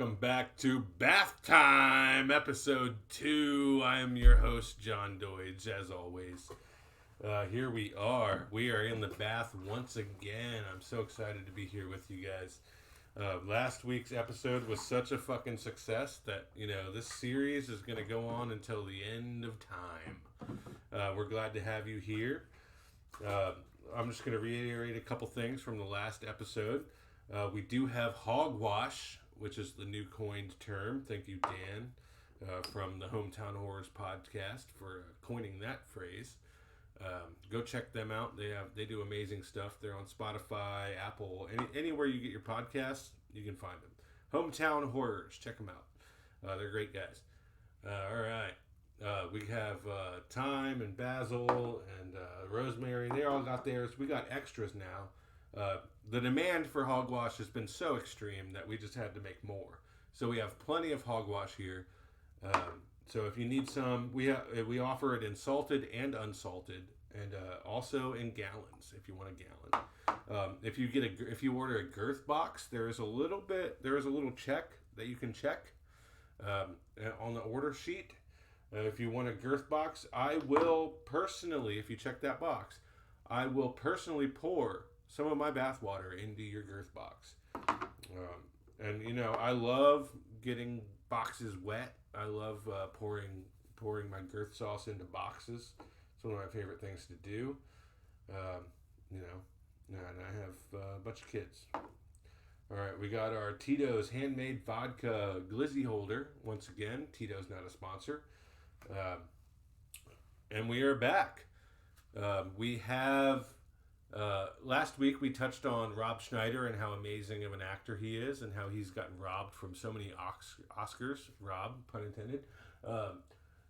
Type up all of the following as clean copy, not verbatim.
welcome back to Bath Time, Episode 2. I am your host, John Doidge, as always. Here we are. We are in the bath once again. I'm so excited to be here with you guys. Last week's episode was such a fucking success that, this series is going to go on until the end of time. We're glad to have you here. I'm just going to reiterate a couple things from the last episode. We do have hogwash, which is the new coined term. Thank you, Dan, from the Hometown Horrors podcast for coining that phrase. Go check them out. They do amazing stuff. They're on Spotify, Apple, anywhere you get your podcasts, you can find them. Hometown Horrors, check them out. They're great guys. All right. We have Thyme and Basil and Rosemary. They all got theirs. We got extras now. The demand for hogwash has been so extreme that we just had to make more. So we have plenty of hogwash here. So if you need some, we offer it in salted and unsalted, and also in gallons if you want a gallon. If you order a girth box, there is a little check that you can check on the order sheet. If you want a girth box, I will personally, if you check that box, I will personally pour some of my bath water into your girth box. I love getting boxes wet. I love pouring my girth sauce into boxes. It's one of my favorite things to do. And I have a bunch of kids. All right, we got our Tito's handmade vodka glizzy holder. Once again, Tito's not a sponsor. And we are back. We have... last week we touched on Rob Schneider and how amazing of an actor he is and how he's gotten robbed from so many Oscars. Rob, pun intended.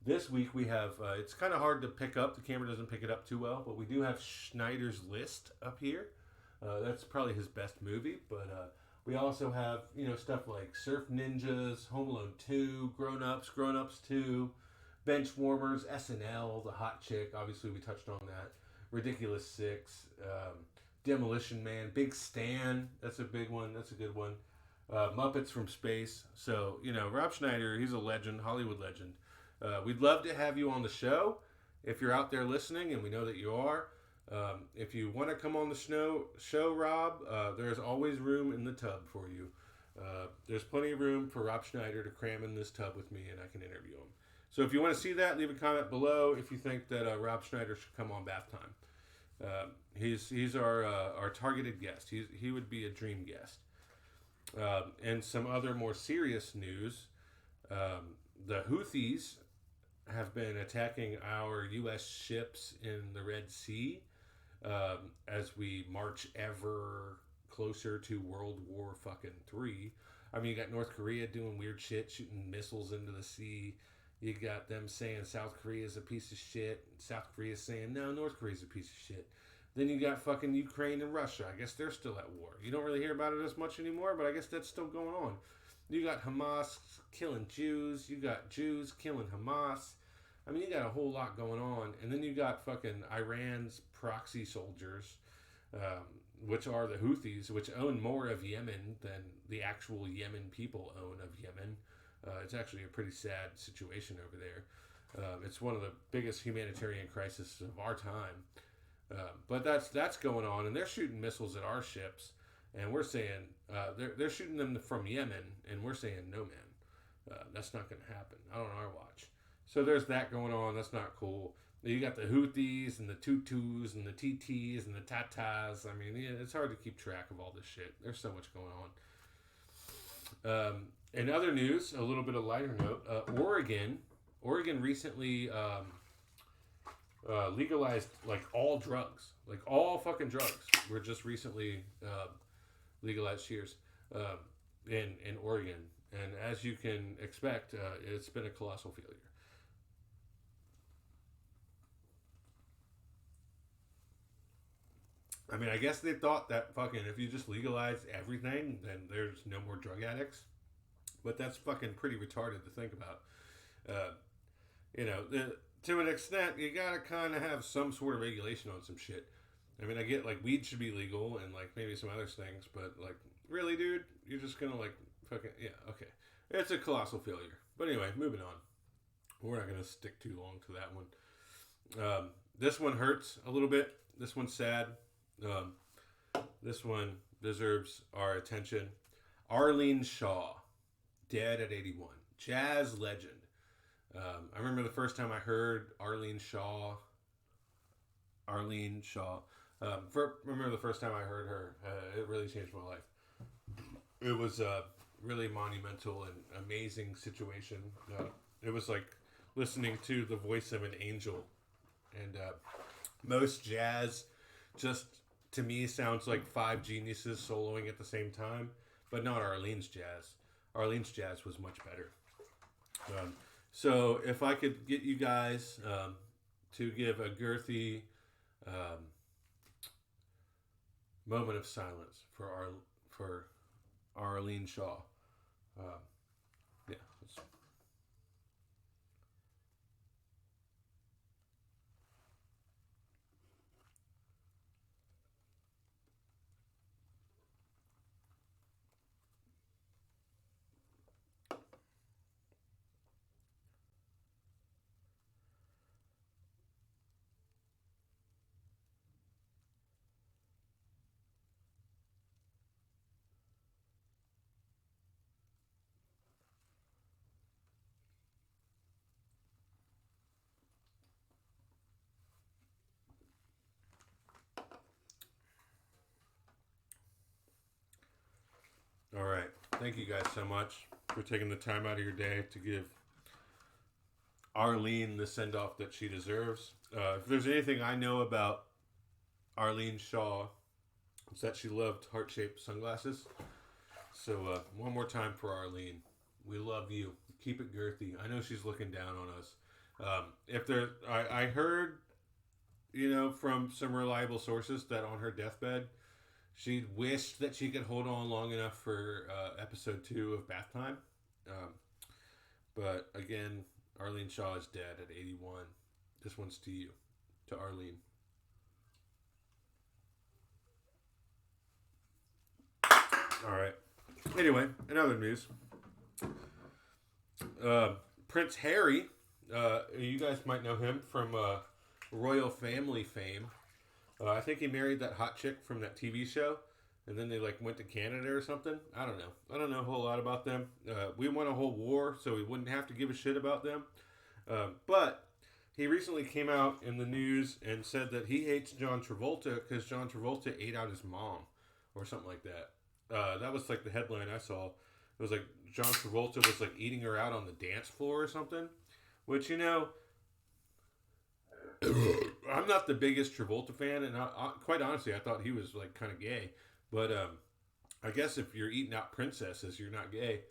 This week we have, it's kind of hard to pick up. The camera doesn't pick it up too well, but we do have Schneider's List up here. That's probably his best movie, but we also have, stuff like Surf Ninjas, Home Alone 2, Grown Ups 2, Benchwarmers, SNL, The Hot Chick. Obviously we touched on that. Ridiculous Six, Demolition Man, Big Stan, that's a big one, that's a good one. Muppets from Space. So, Rob Schneider, he's a legend, Hollywood legend. We'd love to have you on the show if you're out there listening, and we know that you are. If you want to come on the show, Rob, there's always room in the tub for you. There's plenty of room for Rob Schneider to cram in this tub with me, and I can interview him. So if you want to see that, leave a comment below if you think that Rob Schneider should come on Bath Time. He's our targeted guest. He would be a dream guest. And some other more serious news. The Houthis have been attacking our U.S. ships in the Red Sea as we march ever closer to World War III. I mean, you got North Korea doing weird shit, shooting missiles into the sea. You got them saying South Korea is a piece of shit. South Korea saying, no, North Korea is a piece of shit. Then you got fucking Ukraine and Russia. I guess they're still at war. You don't really hear about it as much anymore, but I guess that's still going on. You got Hamas killing Jews. You got Jews killing Hamas. I mean, you got a whole lot going on. And then you got fucking Iran's proxy soldiers, which are the Houthis, which own more of Yemen than the actual Yemen people own of Yemen. It's actually a pretty sad situation over there. It's one of the biggest humanitarian crises of our time. But that's going on, and they're shooting missiles at our ships, and we're saying they're shooting them from Yemen, and we're saying no, man, that's not going to happen. Not on our watch. So there's that going on. That's not cool. You got the Houthis and the Tutus and the TTs and the Tatas. I mean, it's hard to keep track of all this shit. There's so much going on. In other news, a little bit of lighter note, Oregon recently legalized all drugs, all fucking drugs were just recently legalized. Cheers, in Oregon, and as you can expect, it's been a colossal failure. I mean, I guess they thought that fucking if you just legalize everything, then there's no more drug addicts. But that's fucking pretty retarded to think about. To an extent, you gotta kind of have some sort of regulation on some shit. I mean, I get weed should be legal and maybe some other things, but really, dude, you're just gonna fucking yeah. Okay, it's a colossal failure. But anyway, moving on. We're not gonna stick too long to that one. This one hurts a little bit. This one's sad. Um, this one deserves our attention. Arlene Shaw, dead at 81. Jazz legend. I remember the first time I heard Arlene Shaw. Remember the first time I heard her. It really changed my life. It was a really monumental and amazing situation. It was like listening to the voice of an angel. And most jazz just, to me, sounds like five geniuses soloing at the same time. But not Arlene's jazz. Arlene's jazz was much better. So if I could get you guys to give a girthy moment of silence for Arlene Shaw. Yeah. All right. Thank you guys so much for taking the time out of your day to give Arlene the send off that she deserves. If there's anything I know about Arlene Shaw, it's that she loved heart shaped sunglasses. So, one more time for Arlene. We love you. Keep it girthy. I know she's looking down on us. I heard, from some reliable sources that on her deathbed, she wished that she could hold on long enough for episode 2 of Bath Time. But again, Arlene Shaw is dead at 81. This one's to you, to Arlene. All right. Anyway, in other news, Prince Harry, you guys might know him from royal family fame. I think he married that hot chick from that TV show, and then they went to Canada or something. I don't know. I don't know a whole lot about them. We won a whole war, so we wouldn't have to give a shit about them. But he recently came out in the news and said that he hates John Travolta because John Travolta ate out his mom, or something like that. That was the headline I saw. It was John Travolta was eating her out on the dance floor or something, which I'm not the biggest Travolta fan, and quite honestly, I thought he was kind of gay. But I guess if you're eating out princesses, you're not gay.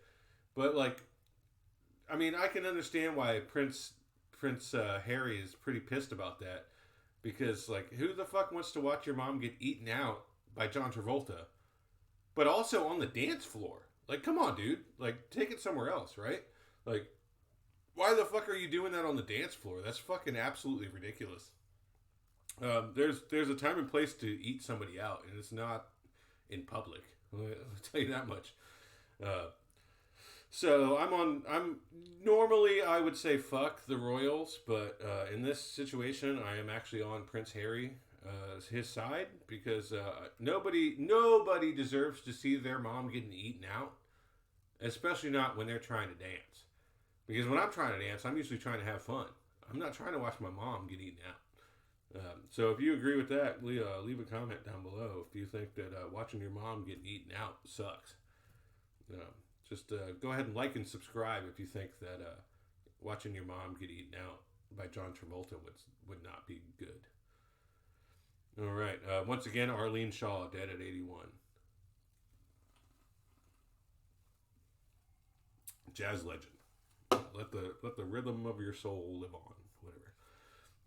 But I can understand why Prince Harry is pretty pissed about that, because who the fuck wants to watch your mom get eaten out by John Travolta, but also on the dance floor? Come on, dude. Take it somewhere else, right? Why the fuck are you doing that on the dance floor? That's fucking absolutely ridiculous. There's a time and place to eat somebody out, and it's not in public. I'll tell you that much. So I'm normally I would say fuck the royals, but in this situation I am actually on Prince Harry his side, because nobody deserves to see their mom getting eaten out, especially not when they're trying to dance. Because when I'm trying to dance, I'm usually trying to have fun. I'm not trying to watch my mom get eaten out. So if you agree with that, leave a comment down below if you think that watching your mom getting eaten out sucks. Just go ahead and like and subscribe if you think that watching your mom get eaten out by John Travolta would not be good. All right. Once again, Arlene Shaw, dead at 81. Jazz legend. Let the rhythm of your soul live on.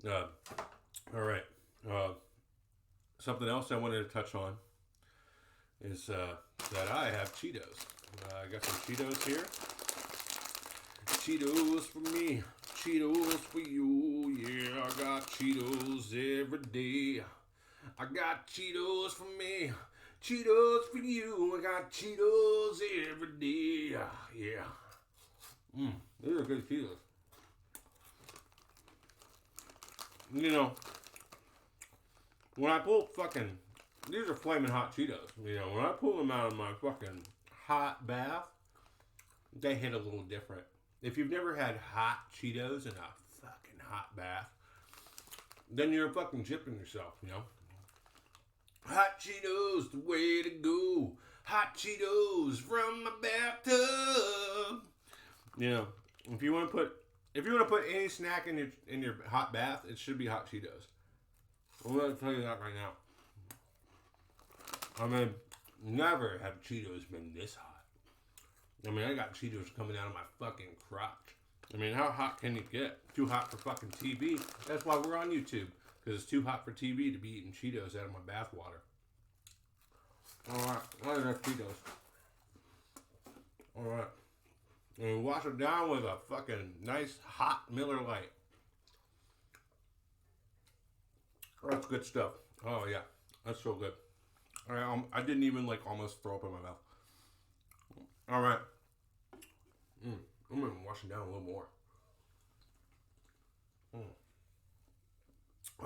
Whatever. All right. Something else I wanted to touch on is that I have Cheetos. I got some Cheetos here. Cheetos for me. Cheetos for you. Yeah, I got Cheetos every day. I got Cheetos for me. Cheetos for you. I got Cheetos every day. Yeah. These are good Cheetos. You know, when I pull fucking, these are flaming hot Cheetos. You know, when I pull them out of my fucking hot bath, they hit a little different. If you've never had hot Cheetos in a fucking hot bath, then you're fucking chipping yourself, you know? Hot Cheetos, the way to go. Hot Cheetos from my bathtub. You know, if you want to put any snack in your hot bath, it should be hot Cheetos. I'm going to tell you that right now. I mean, never have Cheetos been this hot. I mean, I got Cheetos coming out of my fucking crotch. I mean, how hot can you get? Too hot for fucking TV. That's why we're on YouTube. Because it's too hot for TV to be eating Cheetos out of my bath water. Alright, what are those Cheetos? Alright. And wash it down with a fucking nice hot Miller Lite. That's good stuff. Oh yeah, that's so good. Alright, I didn't even almost throw up in my mouth. Alright. I'm gonna wash it down a little more.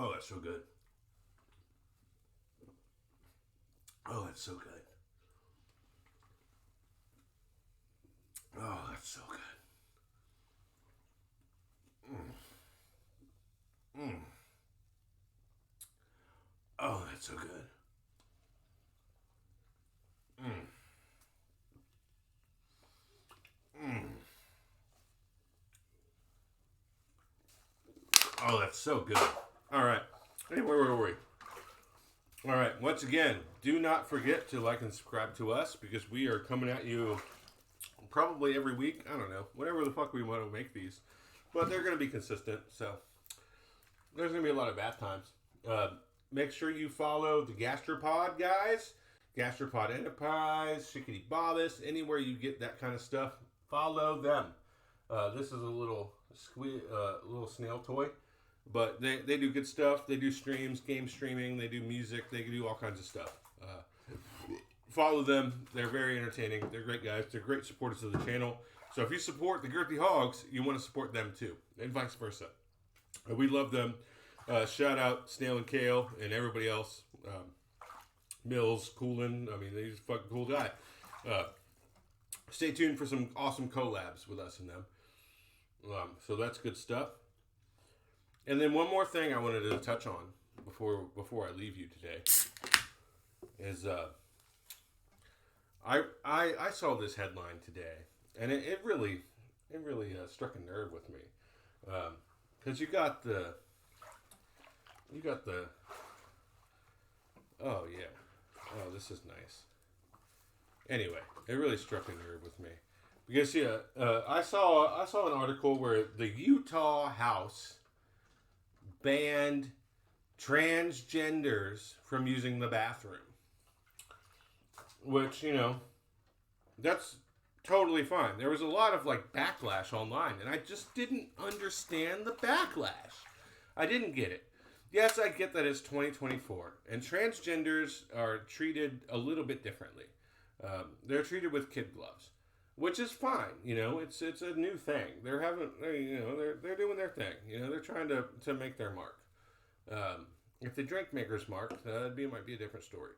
Oh, that's so good. Oh, that's so good. Oh, that's so good. Oh, that's so good. Oh, that's so good. All right. Hey, where were we? All right. Once again, do not forget to like and subscribe to us because we are coming at you probably every week. I don't know. Whatever the fuck we want to make these. But they're going to be consistent. So there's going to be a lot of bath times. Make sure you follow the Gastropod guys. Gastropod Enterprise, Shickety Bobbus, anywhere you get that kind of stuff, follow them. This is a little snail toy. But they do good stuff. They do streams, game streaming. They do music. They do all kinds of stuff. Follow them. They're very entertaining. They're great guys. They're great supporters of the channel. So if you support the Girthy Hogs, you want to support them too. And vice versa. We love them. Shout out Snail and Kale and everybody else. Mills, Coolin. I mean, he's a fucking cool guy. Stay tuned for some awesome collabs with us and them. So that's good stuff. And then one more thing I wanted to touch on before I leave you today is I saw this headline today, and it really struck a nerve with me because you got the oh yeah, oh this is nice. Anyway, it really struck a nerve with me because I saw an article where the Utah House banned transgenders from using the bathroom. Which, that's totally fine. There was a lot of backlash online, and I just didn't understand the backlash. I didn't get it. Yes, I get that it's 2024, and transgenders are treated a little bit differently. They're treated with kid gloves, which is fine. It's a new thing. They're doing their thing. They're trying to make their mark. If they drink maker's mark, might be a different story.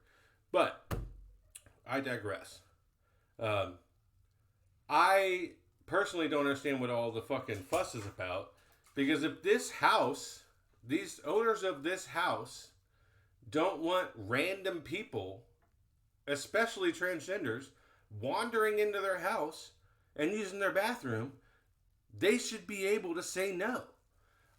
But I digress. I personally don't understand what all the fucking fuss is about, because if these owners of this house don't want random people, especially transgenders, wandering into their house and using their bathroom, they should be able to say no.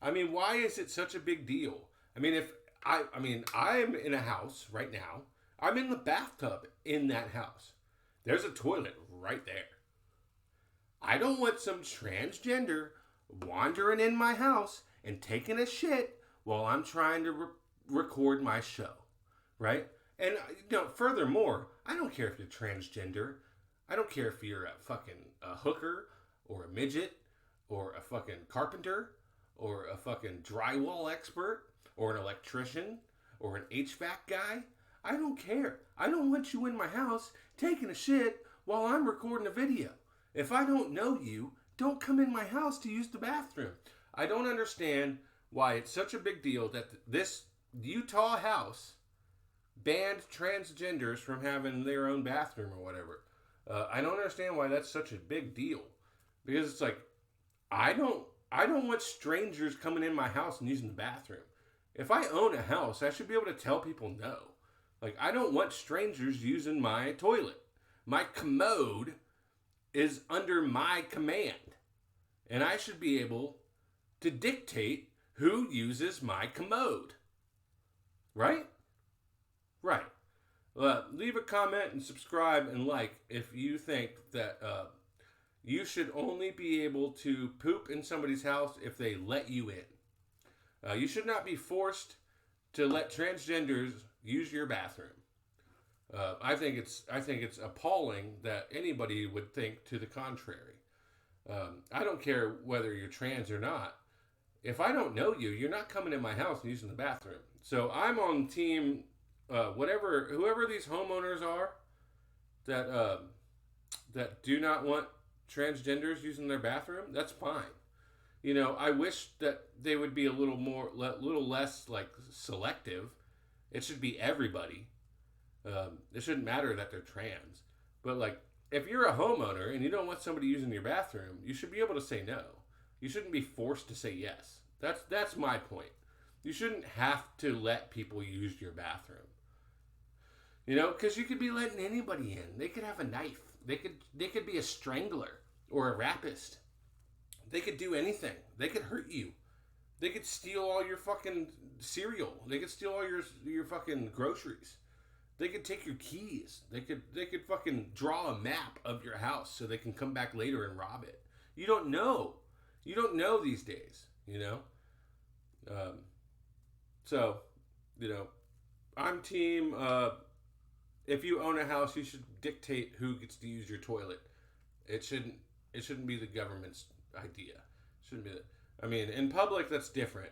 I mean, why is it such a big deal? I mean, I'm in a house right now. I'm in the bathtub in that house. There's a toilet right there. I don't want some transgender wandering in my house and taking a shit while I'm trying to record my show, right? And, furthermore, I don't care if you're transgender. I don't care if you're a fucking hooker or a midget or a fucking carpenter or a fucking drywall expert or an electrician or an HVAC guy. I don't care. I don't want you in my house taking a shit while I'm recording a video. If I don't know you, don't come in my house to use the bathroom. I don't understand why it's such a big deal that this Utah house banned transgenders from having their own bathroom or whatever. I don't understand why that's such a big deal, because it's like I don't I don't want strangers coming in my house and using the bathroom. If I own a house, I should be able to tell people no. Like, I don't want strangers using my toilet. My commode is under my command, and I should be able to dictate who uses my commode. Right? Right. Leave a comment and subscribe and like if you think that you should only be able to poop in somebody's house if they let you in. You should not be forced to let transgenders use your bathroom. I think it's appalling that anybody would think to the contrary. I don't care whether you're trans or not. If I don't know you, you're not coming in my house and using the bathroom. So I'm on team whoever these homeowners are that do not want transgenders using their bathroom. That's fine. You know, I wish that they would be a little less like selective. It should be everybody. It shouldn't matter that they're trans. But like, if you're a homeowner and you don't want somebody using your bathroom, you should be able to say no. You shouldn't be forced to say yes. That's my point. You shouldn't have to let people use your bathroom. You know, because you could be letting anybody in. They could have a knife. They could be a strangler or a rapist. They could do anything. They could hurt you. They could steal all your fucking cereal. They could steal all your fucking groceries. They could take your keys. They could fucking draw a map of your house so they can come back later and rob it. You don't know. You don't know these days, you know? So, you know, I'm team, if you own a house, you should dictate who gets to use your toilet. It shouldn't be the government's idea. Shouldn't be. I mean, in public, that's different.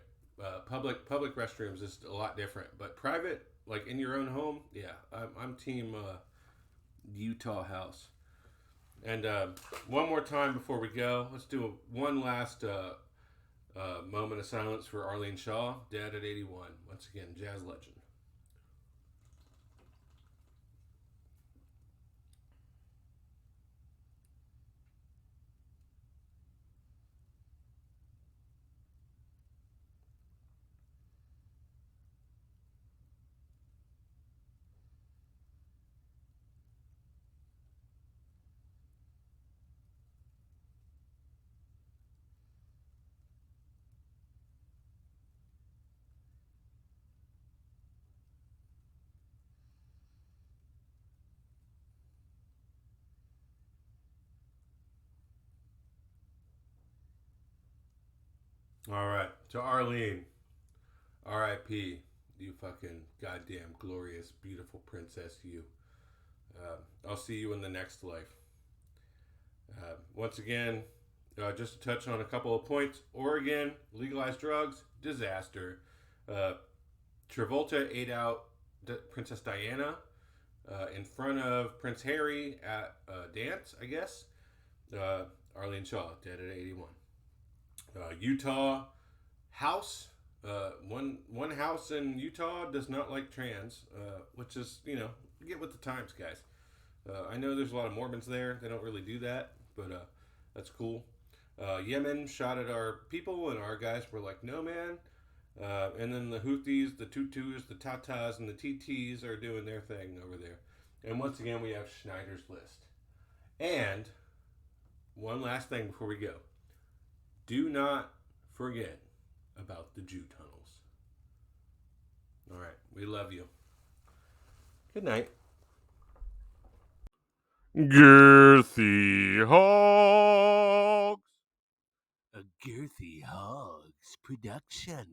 Public restrooms is a lot different. But private, like in your own home, yeah, I'm team Utah house. And one more time before we go, let's do one last moment of silence for Arlene Shaw, dead at 81. Once again, jazz legend. All right, to Arlene, R.I.P. You fucking goddamn glorious, beautiful princess, you. I'll see you in the next life. Once again, just to touch on a couple of points. Oregon, legalized drugs, disaster. Travolta ate out Princess Diana in front of Prince Harry at a dance, I guess. Arlene Shaw, dead at 81. Utah house. One house in Utah does not like trans, which is, you know, get with the times, guys. I know there's a lot of Mormons there. They don't really do that, but that's cool. Yemen shot at our people, and our guys were like, no, man. And then the Houthis, the Tutus, the Tatas, and the TTs are doing their thing over there. And once again, we have Schneider's List. And one last thing before we go. Do not forget about the Jew tunnels. All right. We love you. Good night. Girthy Hogs. A Girthy Hogs production.